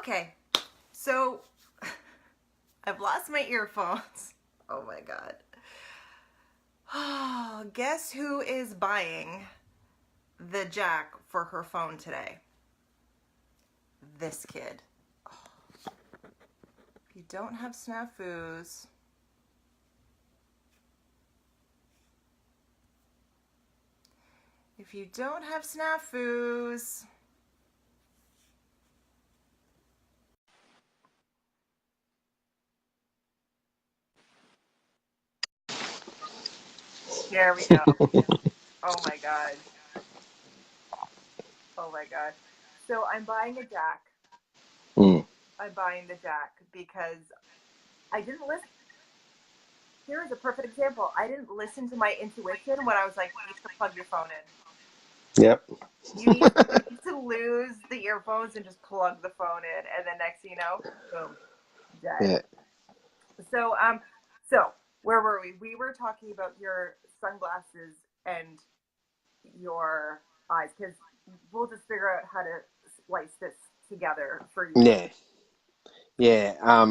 Okay, so I've lost my earphones. Oh my god. Oh, guess who is buying the jack for her phone today? This kid. If you don't have snafus, if you don't have snafus, there we go. Oh my god. Oh my god. So I'm buying a jack. Mm. I'm buying the jack because I didn't listen. Here is a perfect example. I didn't listen to my intuition when I was like, you need to plug your phone in. Yep. You need to lose the earphones and just plug the phone in, and then next thing you know, boom, dead. Yeah. So where were we? We were talking about your sunglasses and your eyes, because we'll just figure out how to splice this together for you. Yeah. Yeah.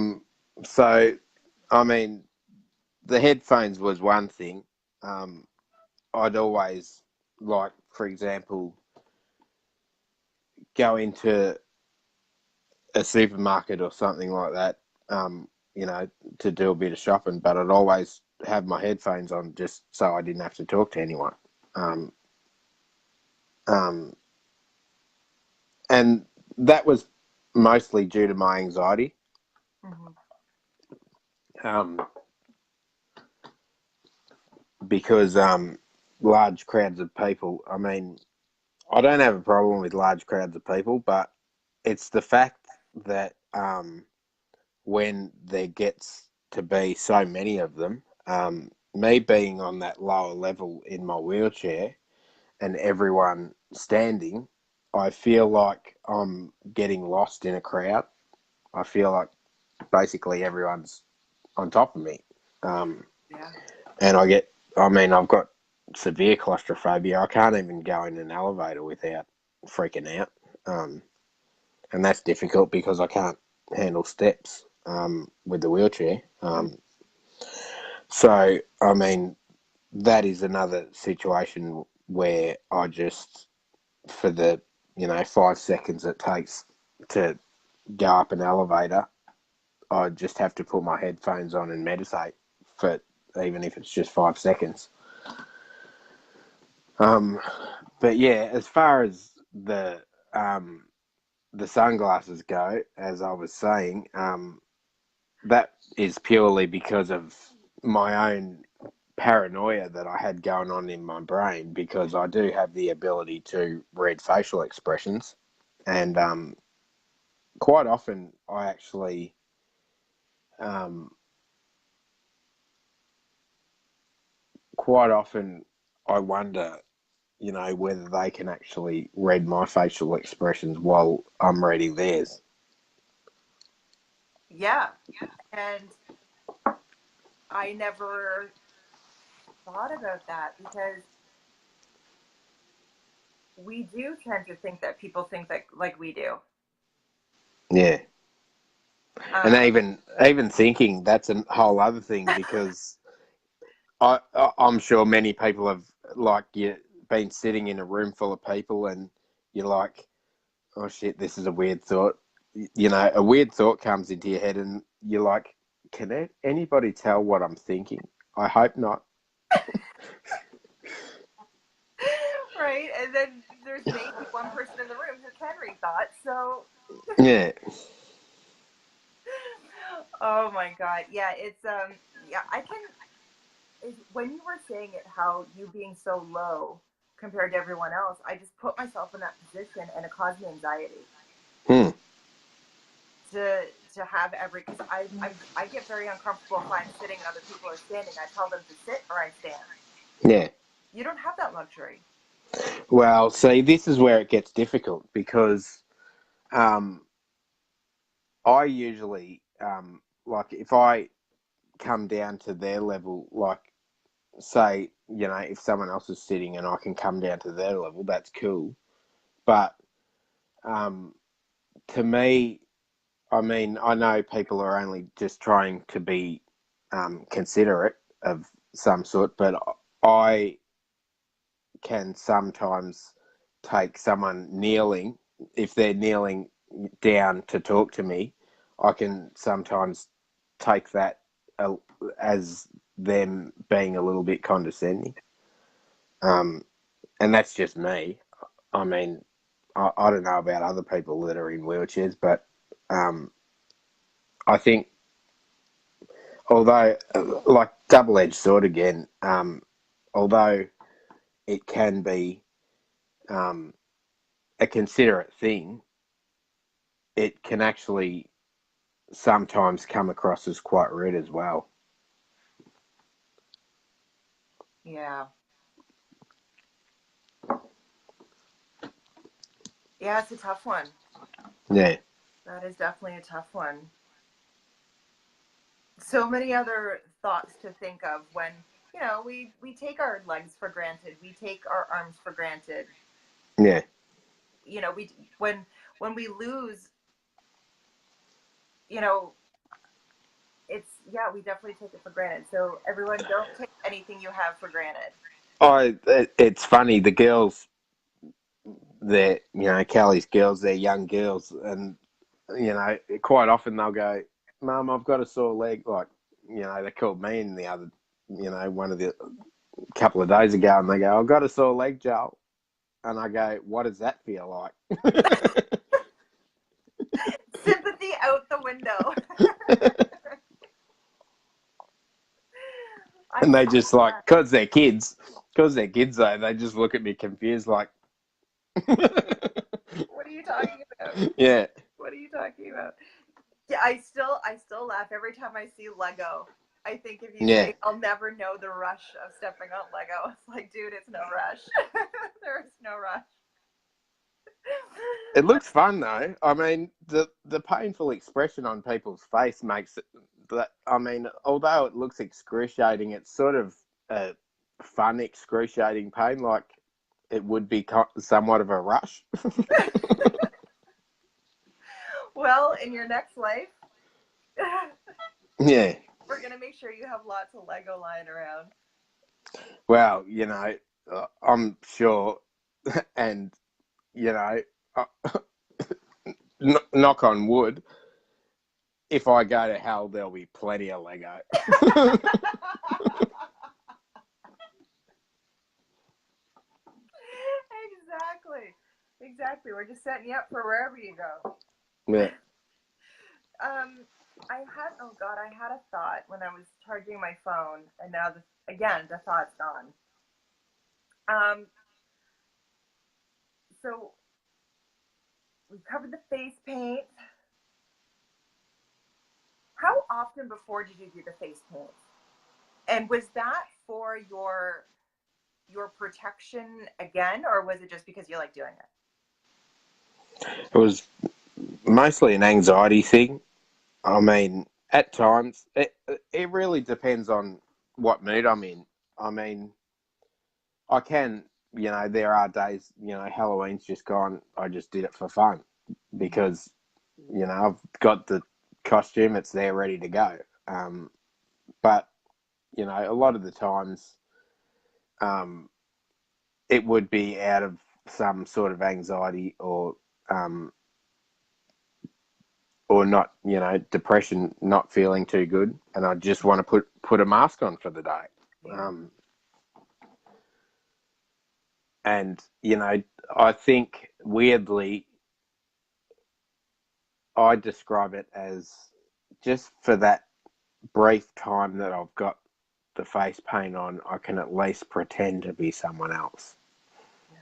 So, I mean, the headphones was one thing. I'd always, like, for example, go into a supermarket or something like that, to do a bit of shopping, but I'd always have my headphones on just so I didn't have to talk to anyone. Um, um, and that was mostly due to my anxiety. Mm-hmm. Um, because large crowds of people, I mean, I don't have a problem with large crowds of people, but it's the fact that when there gets to be so many of them, me being on that lower level in my wheelchair and everyone standing, I feel like I'm getting lost in a crowd. I feel like basically everyone's on top of me. Yeah. And I've got severe claustrophobia. I can't even go in an elevator without freaking out. And that's difficult because I can't handle steps with the wheelchair. So, I mean, that is another situation where I just, for the, 5 seconds it takes to go up an elevator, I just have to put my headphones on and meditate for, even if it's just 5 seconds. But yeah, as far as the sunglasses go, as I was saying, that is purely because of my own paranoia that I had going on in my brain, because I do have the ability to read facial expressions, and quite often I actually um, quite often I wonder, whether they can actually read my facial expressions while I'm reading theirs. Yeah. And I never thought about that because we do tend to think that people think that like we do. Yeah. And Um, even thinking that's a whole other thing, because I'm sure many people have, like, you been sitting in a room full of people and you're like, oh shit, this is a weird thought. A weird thought comes into your head and you're like, can anybody tell what I'm thinking? I hope not. right? And then there's maybe one person in the room who can read thoughts. So, Yeah. oh my god, yeah, yeah, I can. When you were saying it, how you being so low compared to everyone else, I just put myself in that position, and it caused me anxiety Hmm. to to have because I get very uncomfortable if I'm sitting and other people are standing. I tell them to sit or I stand. Yeah. You don't have that luxury. Well, see, this is where it gets difficult, because um, I usually, like, if I come down to their level, like, say, if someone else is sitting and I can come down to their level, that's cool. But um, to me, I mean, I know people are only just trying to be considerate of some sort, but I can sometimes take someone kneeling, if they're kneeling down to talk to me, I can sometimes take that as them being a little bit condescending. Um, and that's just me. I mean, I don't know about other people that are in wheelchairs, but um, I think, although, like double-edged sword again, although it can be um, a considerate thing, it can actually sometimes come across as quite rude as well. Yeah. Yeah, it's a tough one. Yeah. That is definitely a tough one. So many other thoughts to think of when, we take our legs for granted. We take our arms for granted. Yeah. We when we lose, you know, we definitely take it for granted. So everyone, don't take anything you have for granted. It's funny. The girls, Callie's girls, they're young girls, and quite often they'll go, "Mum, I've got a sore leg." Like, they called me in the other, one of the couple of days ago, and they go, "I've got a sore leg, Joel," and I go, "What does that feel like?" Sympathy out the window. And they just like, because they're kids, though, they just look at me confused, like, what are you talking about? Yeah. What are you talking about? Yeah, I still laugh every time I see Lego. I think if you say I'll never know the rush of stepping on Lego, it's like, dude, it's no rush. There's no rush. It looks fun though. I mean, the painful expression on people's face makes it that. I mean, although it looks excruciating, it's sort of a fun, excruciating pain. Like it would be somewhat of a rush. Well, in your next life, Yeah. we're gonna make sure you have lots of Lego lying around. Well, I'm sure, and uh, knock on wood, if I go to hell, there'll be plenty of Lego. Exactly. We're just setting you up for wherever you go. Yeah. I had a thought when I was charging my phone, and now the thought's gone. So we covered the face paint. How often before did you do the face paint? And was that for your protection again, or was it just because you like doing it? It was mostly an anxiety thing. I mean, at times, it really depends on what mood I'm in. I mean, I can, there are days, Halloween's just gone, I just did it for fun because, I've got the costume, it's there ready to go. But, a lot of the times, um, it would be out of some sort of anxiety um, or not, depression, not feeling too good, and I just want to put a mask on for the day. Yeah. And I think weirdly, I describe it as just for that brief time that I've got the face paint on, I can at least pretend to be someone else. Yeah.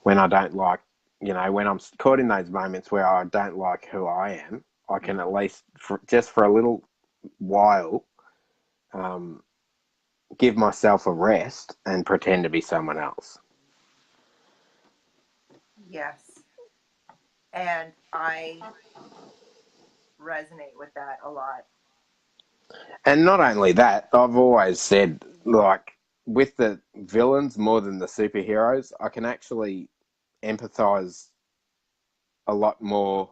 When I don't like, when I'm caught in those moments where I don't like who I am, I can at least, just for a little while, give myself a rest and pretend to be someone else. Yes. And I resonate with that a lot. And not only that, I've always said, like, with the villains more than the superheroes, I can actually empathize a lot more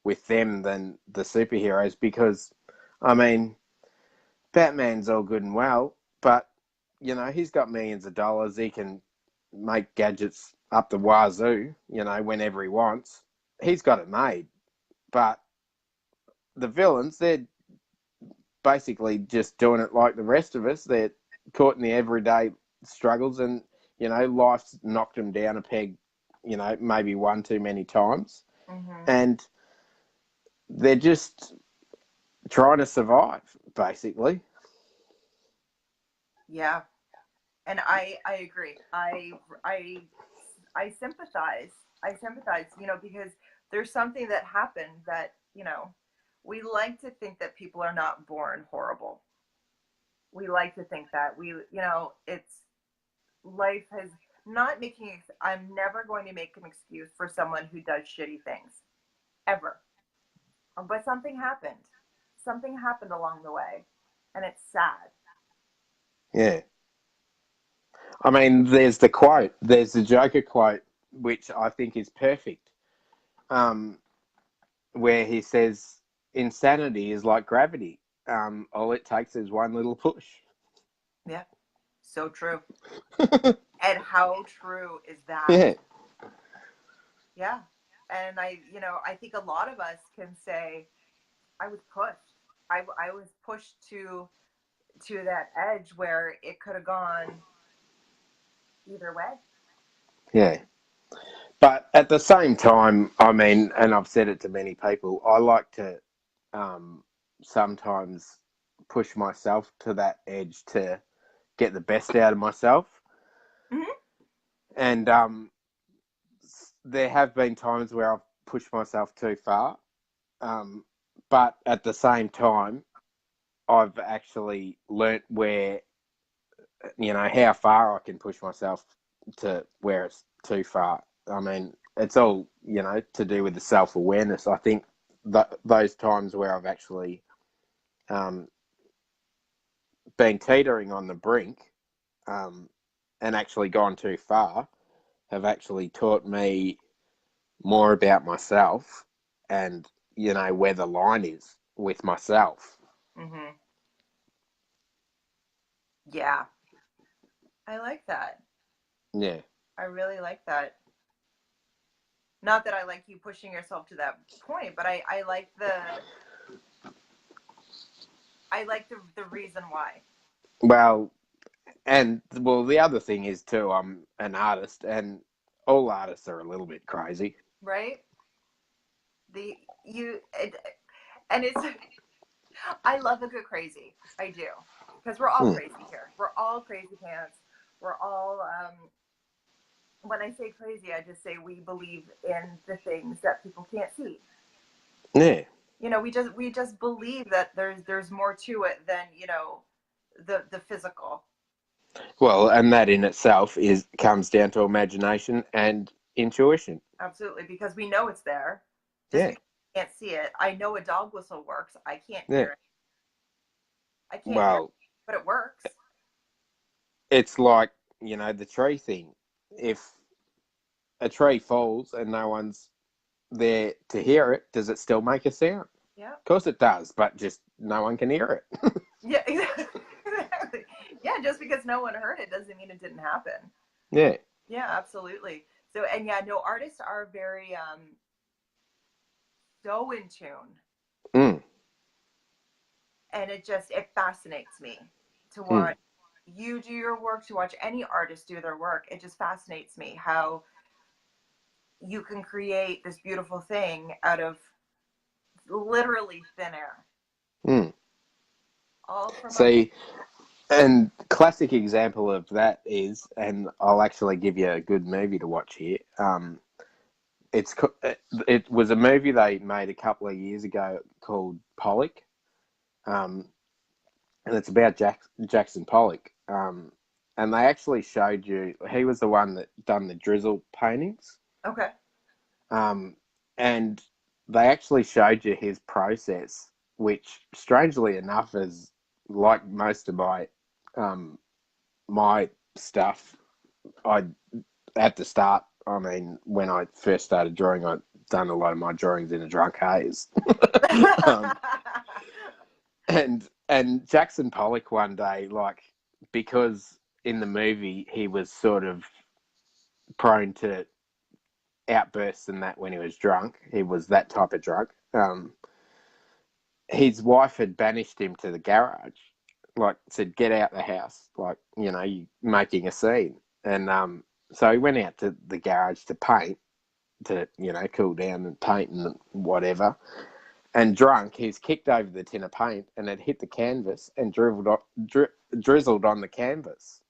with them than the superheroes, because, I mean, Batman's all good and well, but, you know, he's got millions of dollars. He can make gadgets up the wazoo, you know, whenever he wants. He's got it made. But the villains, they're basically just doing it like the rest of us. They're caught in the everyday struggles, and, you know, life's knocked them down a peg, you know, maybe one too many times. Mm-hmm. And they're just trying to survive, basically. Yeah. And I agree. I sympathize. I sympathize, you know, because there's something that happened that, you know, we like to think that people are not born horrible. We like to think that we, you know, it's life has not making, I'm never going to make an excuse for someone who does shitty things ever. But something happened. Something happened along the way, and it's sad. Yeah. I mean, there's the Joker quote, which I think is perfect, where he says, insanity is like gravity. All it takes is one little push. Yeah, so true. And how true is that? Yeah. Yeah. And you know, I think a lot of us can say, I was pushed. I was pushed to that edge where it could have gone either way. Yeah. But at the same time, I mean, and I've said it to many people, I like to sometimes push myself to that edge to get the best out of myself. Mm-hmm. And there have been times where I've pushed myself too far. But at the same time, I've actually learnt where, you know, how far I can push myself to where it's too far. I mean, it's all, you know, to do with the self-awareness. I think that those times where I've actually um, been teetering on the brink, um, and actually gone too far have actually taught me more about myself and, you know, where the line is with myself. Mm-hmm. Yeah, I like that. Yeah. I really like that. Not that I like you pushing yourself to that point, but I like the reason why. Well, and well, the other thing is too, I'm an artist, and all artists are a little bit crazy. Right? The you it, and it's I love a good crazy. I do. Because we're all Hmm. crazy here. We're all crazy pants. We're all when I say crazy, I just say we believe in the things that people can't see. Yeah. You know, we just believe that there's more to it than, you know, the physical. Well, and that in itself is comes down to imagination and intuition. Absolutely, because we know it's there. Just Yeah. because I can't see it, I know a dog whistle works. I can't Yeah. hear it. I can't hear it, Well, but it works. it's like, you know, the tree thing. If a tree falls and no one's there to hear it, does it still make a sound? Yeah. Of course it does, but just no one can hear it. Yeah, exactly. Yeah, just because no one heard it doesn't mean it didn't happen. Yeah. Yeah, absolutely. So, and yeah, no, artists are very so in tune, Mm. and it fascinates me to Mm. watch you do your work, to watch any artist do their work. It just fascinates me how you can create this beautiful thing out of literally thin air, Mm. all from a See, and classic example of that is, and I'll actually give you a good movie to watch here. It's it was a movie they made a couple of years ago called Pollock, um, and it's about Jackson Pollock. And they actually showed you he was the one that done the drizzle paintings, okay. and they actually showed you his process, which strangely enough is like most of um, my stuff. I at the start, I mean, when I first started drawing, I done a lot of my drawings in a drunk haze. um, and Jackson Pollock one day, like, because in the movie he was sort of prone to outbursts and that when he was drunk. He was that type of drunk. His wife had banished him to the garage, like said, get out the house, like, you know, you making a scene. And so he went out to the garage to paint, to, you know, cool down and paint and whatever. And drunk, he's kicked over the tin of paint and it hit the canvas and drizzled on the canvas.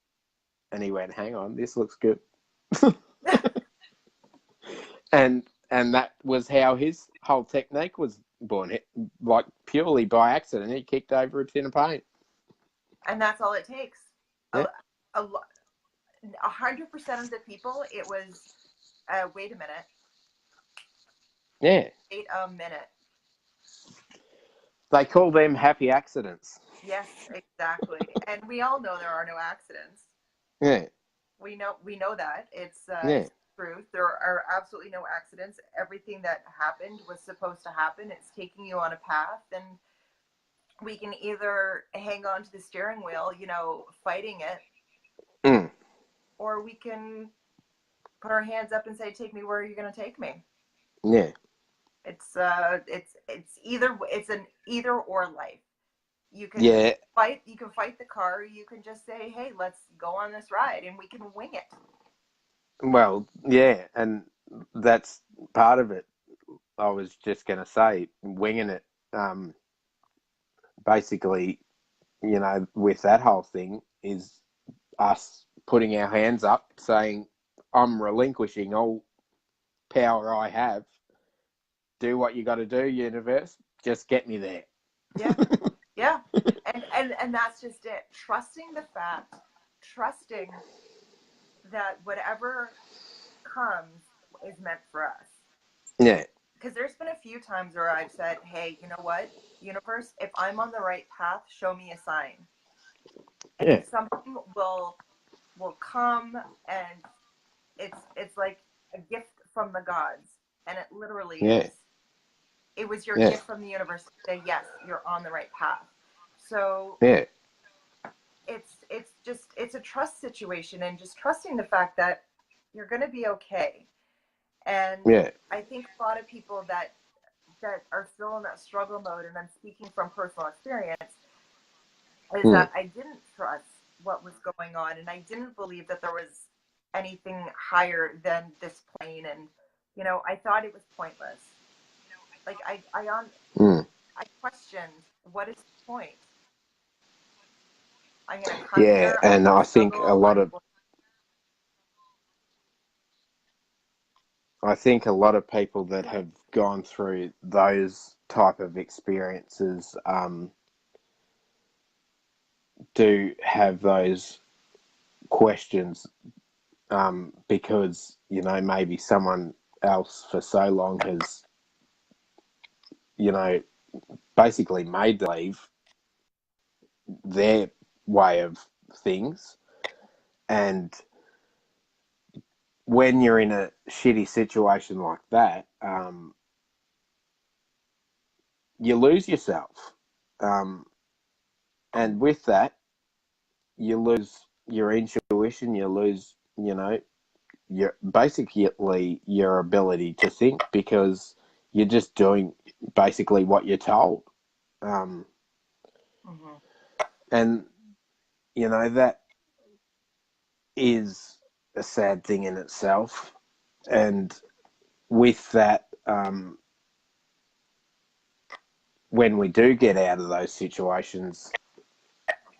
And he went, hang on, this looks good. and that was how his whole technique was born, like purely by accident. He kicked over a tin of paint. And that's all it takes. Yeah. 100% of the people, it was, wait a minute. Yeah. Wait a minute. They call them happy accidents. Yes, exactly. And we all know there are no accidents. Yeah. We know that. It's yeah. truth. There are absolutely no accidents. Everything that happened was supposed to happen. It's taking you on a path, and we can either hang on to the steering wheel, you know, fighting it, or we can put our hands up and say, take me where you're going to take me. Yeah. It's an either or life. You can fight the car, you can just say, hey, let's go on this ride, and we can wing it. Well, yeah, and that's part of it. I was just going to say, winging it, basically, you know, with that whole thing is us putting our hands up saying, I'm relinquishing all power I have. Do what you got to do, universe. Just get me there. Yeah. Yeah. And that's just it. Trusting that whatever comes is meant for us. Yeah. Because there's been a few times where I've said, hey, you know what, universe, if I'm on the right path, show me a sign. And something will come, and it's like a gift from the gods. And it literally is. It was your gift from the universe to say, yes, you're on the right path. So it's a trust situation, and just trusting the fact that you're going to be okay. And I think a lot of people that are still in that struggle mode, and I'm speaking from personal experience, is that I didn't trust what was going on, and I didn't believe that there was anything higher than this plane, and, you know, I thought it was pointless. Like I questioned, what is the point? I'm gonna come here. And I think a lot of people that have gone through those type of experiences do have those questions, because, you know, maybe someone else for so long has, you know, basically made believe their way of things. And when you're in a shitty situation like that, you lose yourself. And with that, you lose your intuition, you lose, you know, your ability to think, because you're just doing basically what you're told. And, you know, that is a sad thing in itself. And with that, when we do get out of those situations,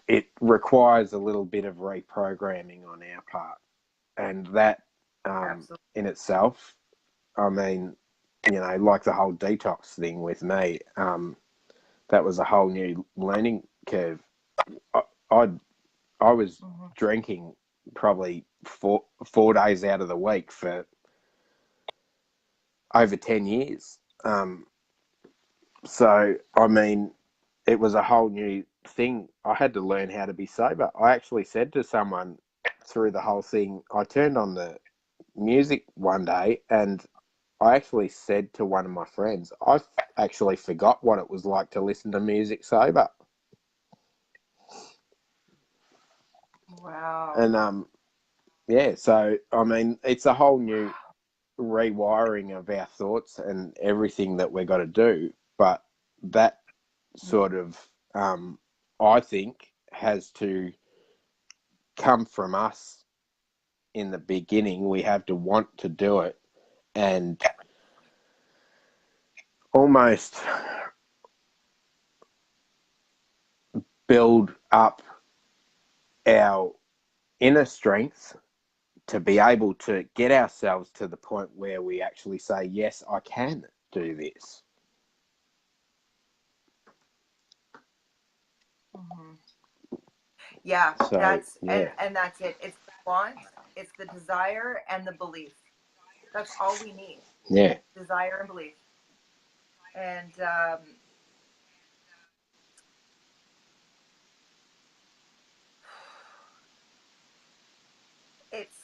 it requires a little bit of reprogramming on our part. And that in itself, I mean, you know, like the whole detox thing with me, that was a whole new learning curve. I was drinking probably four days out of the week for over 10 years. So, I mean, it was a whole new thing. I had to learn how to be sober. I actually said to someone through the whole thing, I turned on the music one day and I actually said to one of my friends, I actually forgot what it was like to listen to music sober. Wow. And yeah, so I mean, it's a whole new rewiring of our thoughts and everything that we're got to do. But that sort of, I think, has to come from us in the beginning. We have to want to do it and almost build up our inner strength to be able to get ourselves to the point where we actually say, yes, I can do this. Mm-hmm. Yeah, So, yeah. and that's it. It's the want, it's the desire, and the belief. That's all we need. Yeah. Desire and belief. And it's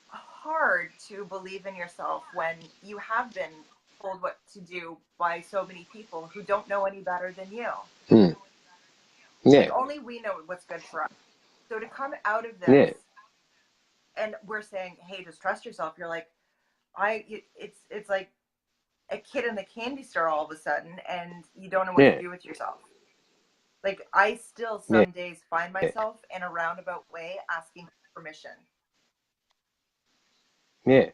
hard to believe in yourself when you have been told what to do by so many people who don't know any better than you. Hmm. Like Yeah. only we know what's good for us. So to come out of this Yeah. and we're saying, "Hey, just trust yourself." You're like, it's like a kid in the candy store all of a sudden, and you don't know what to Yeah. do with yourself. Like I still Yeah. some days find myself in a roundabout way asking permission. Yeah.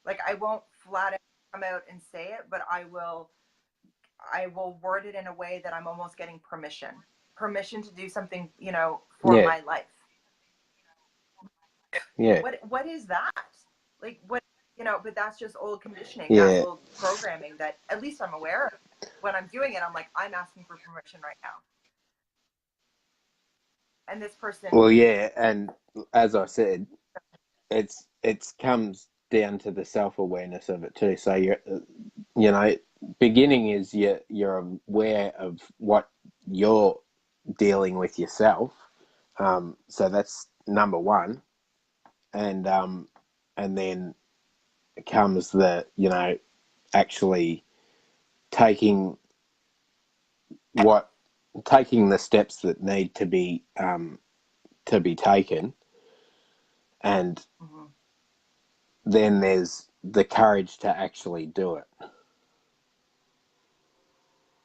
Like I won't flat out come out and say it, but I will word it in a way that I'm almost getting permission to do something, for Yeah. my life. Yeah. What is that? Like what, but that's just old conditioning. That's Yeah. old programming that at least I'm aware of. When I'm doing it, I'm like, I'm asking for permission right now. And this person, Well, yeah, and as I said, it's comes down to the self-awareness of it too. So you know, beginning is you're aware of what you're dealing with yourself. So that's number one, and then comes the actually taking what taking the steps that need to be taken, and mm-hmm. then there's the courage to actually do it.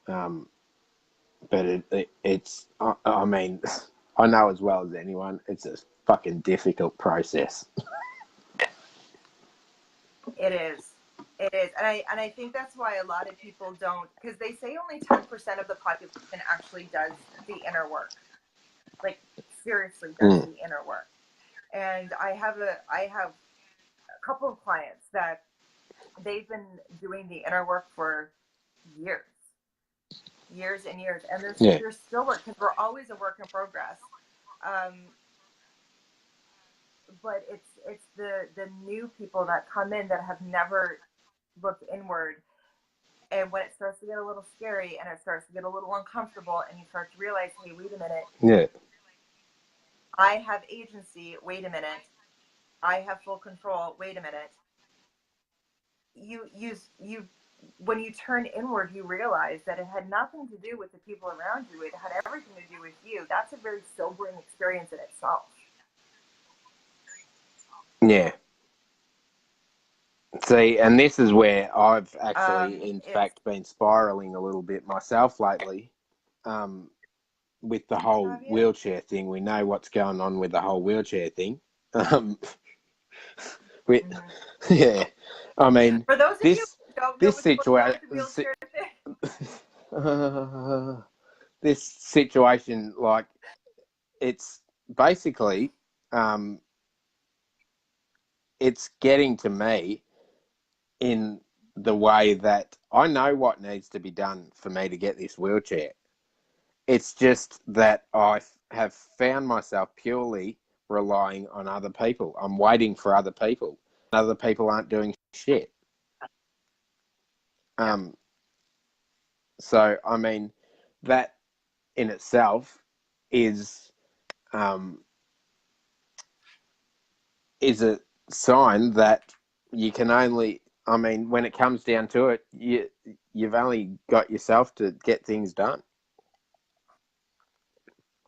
Um, but it's I mean, I know as well as anyone, it's a fucking difficult process. It is. It is. And I think that's why a lot of people don't, because they say only 10% of the population actually does the inner work. Like seriously does Mm. the inner work. And I have a couple of clients that they've been doing the inner work for years, years and years, and there's Yeah, there's still work because we're always a work in progress. Um, but it's the new people that come in that have never looked inward, and when it starts to get a little scary and it starts to get a little uncomfortable, and you start to realize, hey, wait a minute, yeah, I have agency. Wait a minute, I have full control. Wait a minute. You when you turn inward, you realize that it had nothing to do with the people around you. It had everything to do with you. That's a very sobering experience in itself. yeah. See, and this is where I've actually, in It's fact, been spiraling a little bit myself lately. With the whole have you? wheelchair thing, we know what's going on with the whole wheelchair thing. Um, we, Mm-hmm. yeah, I mean, For those of you this who don't know this what's going on situation, with the wheelchair thing, this situation, like it's basically, um, it's getting to me in the way that I know what needs to be done for me to get this wheelchair. It's just that I have found myself purely relying on other people. I'm waiting for other people. Other people aren't doing shit. yeah. Um, so, I mean, that in itself is um, is a sign that you can only I mean, when it comes down to it, you've only got yourself to get things done.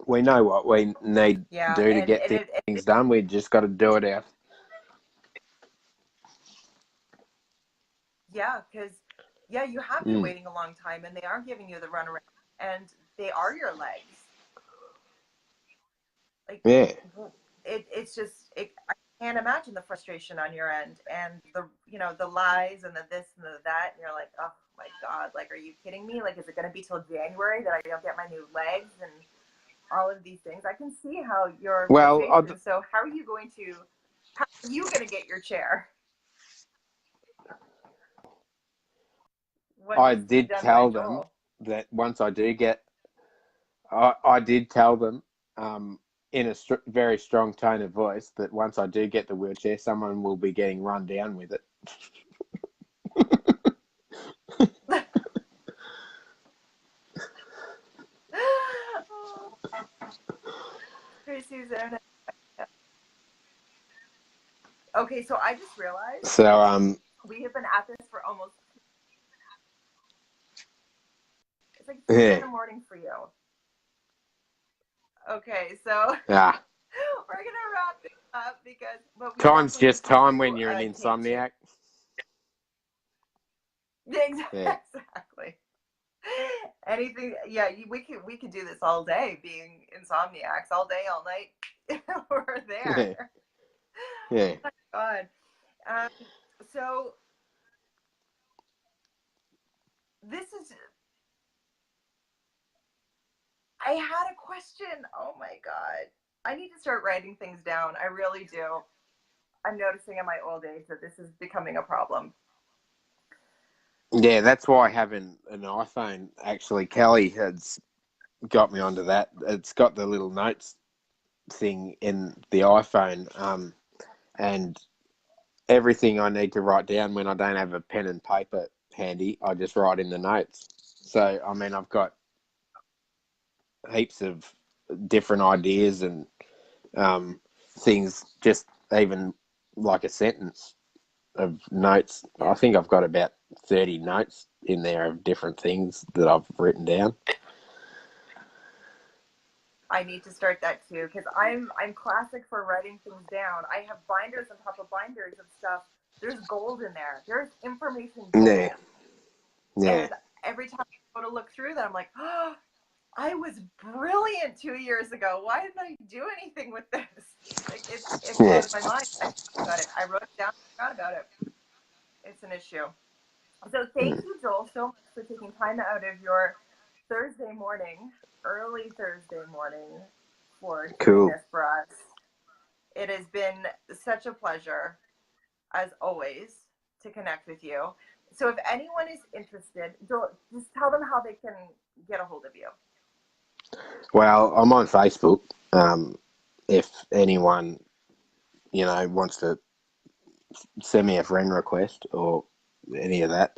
We know what we need to Yeah, do to get things done. We just got to do it out. yeah, because you have been waiting a long time, and they are giving you the runaround, and they are your legs. Like, Yeah. It's just I can't imagine the frustration on your end, and the lies and the this and the that, and you're like, oh my god, like, are you kidding me? Like, is it going to be till January that I don't get my new legs and all of these things? I can see how your frustration. So how are you going to get your chair? What I needs to be did done by tell them Joel? that once I do get, I did tell them in a very strong tone of voice that once I do get the wheelchair, someone will be getting run down with it. Susan. Okay, so I just realized So we have been at this for almost. It's like 3 yeah. in the morning for you. Okay, so Yeah. we're gonna wrap this up because Time's just time when you're an insomniac. insomniac. Yeah. Exactly. Anything, yeah. We could do this all day, being insomniacs, all day, all night. We're there. Yeah. Oh my God. So this is. I had a question. Oh my God. I need to start writing things down. I really do. I'm noticing in my old age that this is becoming a problem. Yeah, that's why having an iPhone, actually, Kelly has got me onto that. It's got the little notes thing in the iPhone, and everything I need to write down when I don't have a pen and paper handy, I just write in the notes. So, I mean, I've got heaps of different ideas and things, just even like a sentence of notes. I think I've got about 30 notes in there of different things that I've written down. I need to start that too, because I'm classic for writing things down. I have binders on top of binders of stuff. There's gold in there. There's information gold. Yeah. And every time I go to look through that, I'm like, oh, I was brilliant 2 years ago. Why didn't I do anything with this? Like, it blows my mind. I got it. I wrote it down. I forgot about it. It's an issue. So thank you, Joel, so much for taking time out of your Thursday morning, early Thursday morning, for doing this for us. It has been such a pleasure, as always, to connect with you. So if anyone is interested, Joel, just tell them how they can get a hold of you. Well, I'm on Facebook. If anyone, wants to send me a friend request or any of that,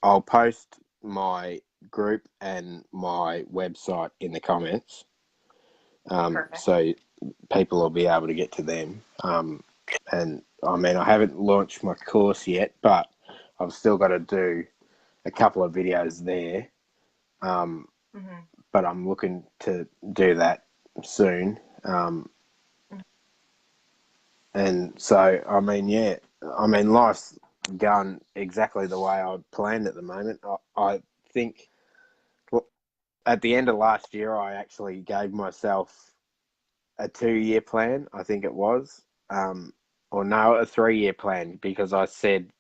I'll post my group and my website in the comments. So people will be able to get to them. And I mean, I haven't launched my course yet, but I've still got to do a couple of videos there. But I'm looking to do that soon. And so, I mean, life's going exactly the way I planned at the moment. I think at the end of last year, I actually gave myself a 2-year plan, I think it was. Or no, a 3-year plan, because I said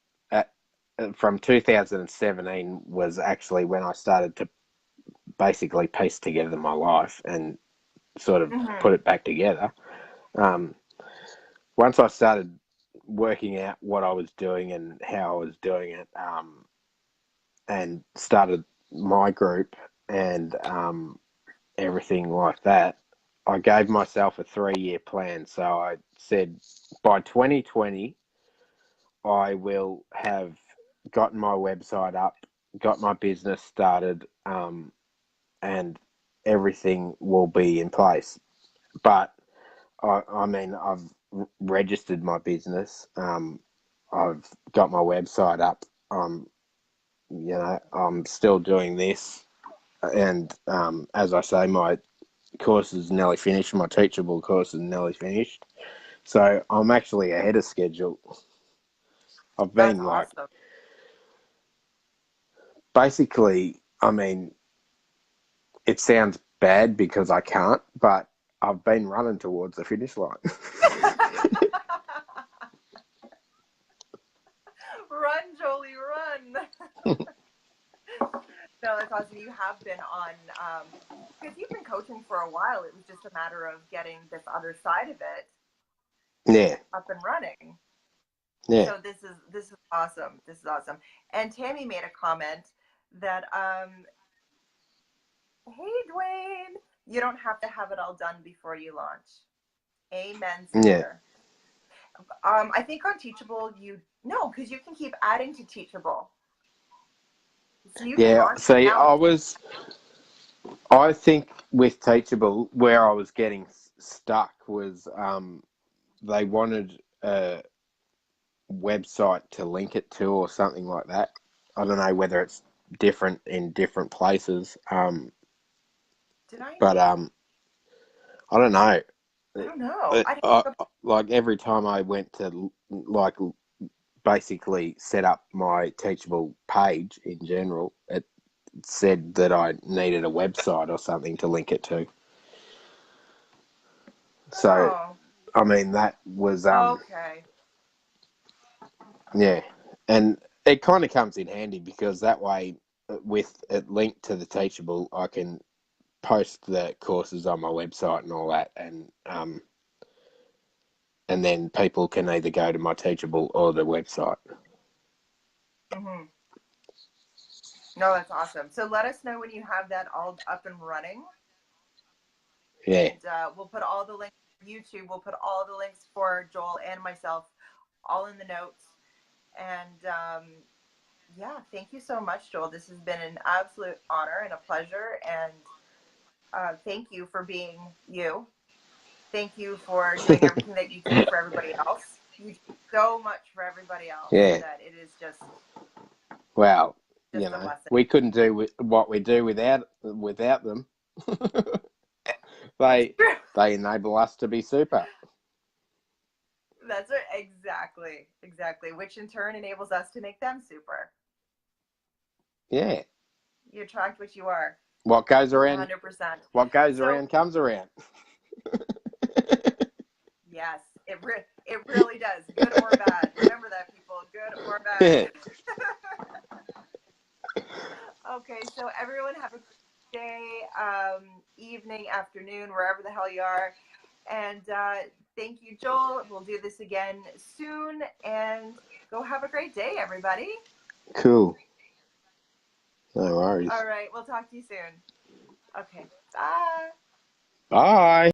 from 2017 was actually when I started to basically piece together my life and sort of put it back together. Once I started working out what I was doing and how I was doing it, and started my group and everything like that, I gave myself a 3-year plan. So I said by 2020, I will have gotten my website up, got my business started, and everything will be in place. But I mean, I've registered my business. I've got my website up. I'm still doing this, and as I say, my course is nearly finished. My teachable course is nearly finished, so I'm actually ahead of schedule. I've That's been awesome. basically, I mean, it sounds bad because I can't, but I've been running towards the finish line. Run, Jolie, run. No, that's awesome. You have been on, because you've been coaching for a while. It was just a matter of getting this other side of it Yeah, up and running. yeah, So this is awesome. This is awesome. And Tammy made a comment that, hey Dwayne, you don't have to have it all done before you launch. Amen, yeah, sister. I think on Teachable, because you can keep adding to Teachable. So you can yeah. launch See, now. I think with Teachable, where I was getting stuck was they wanted a website to link it to or something like that. I don't know whether it's different in different places, Did I? but I don't know. I don't know. I didn't look up. Like every time I went to like basically set up my Teachable page in general, it said that I needed a website or something to link it to. So, Oh, I mean, that was, okay. yeah. And it kind of comes in handy because that way, with it linked to the Teachable, I can post the courses on my website and all that. And then people can either go to my Teachable or the website. Mm-hmm. No, that's awesome. So let us know when you have that all up and running. Yeah. And we'll put all the links for YouTube. We'll put all the links for Joel and myself all in the notes. And yeah, thank you so much, Joel. This has been an absolute honor and a pleasure. And thank you for being you. Thank you for doing everything that you do for everybody else. You do so much for everybody else Yeah. that it is just Well, a blessing. we couldn't do what we do without them. They enable us to be super. That's it. Exactly. Which in turn enables us to make them super. Yeah. You attract what you are. What goes around 100%. What goes around comes around. Yes, it really does. Good or bad. Remember that, people. Good or bad. Okay, so everyone have a great day, evening, afternoon, wherever the hell you are. And thank you, Joel. We'll do this again soon. And go have a great day, everybody. Cool. No worries. All right, we'll talk to you soon. Okay, bye. Bye.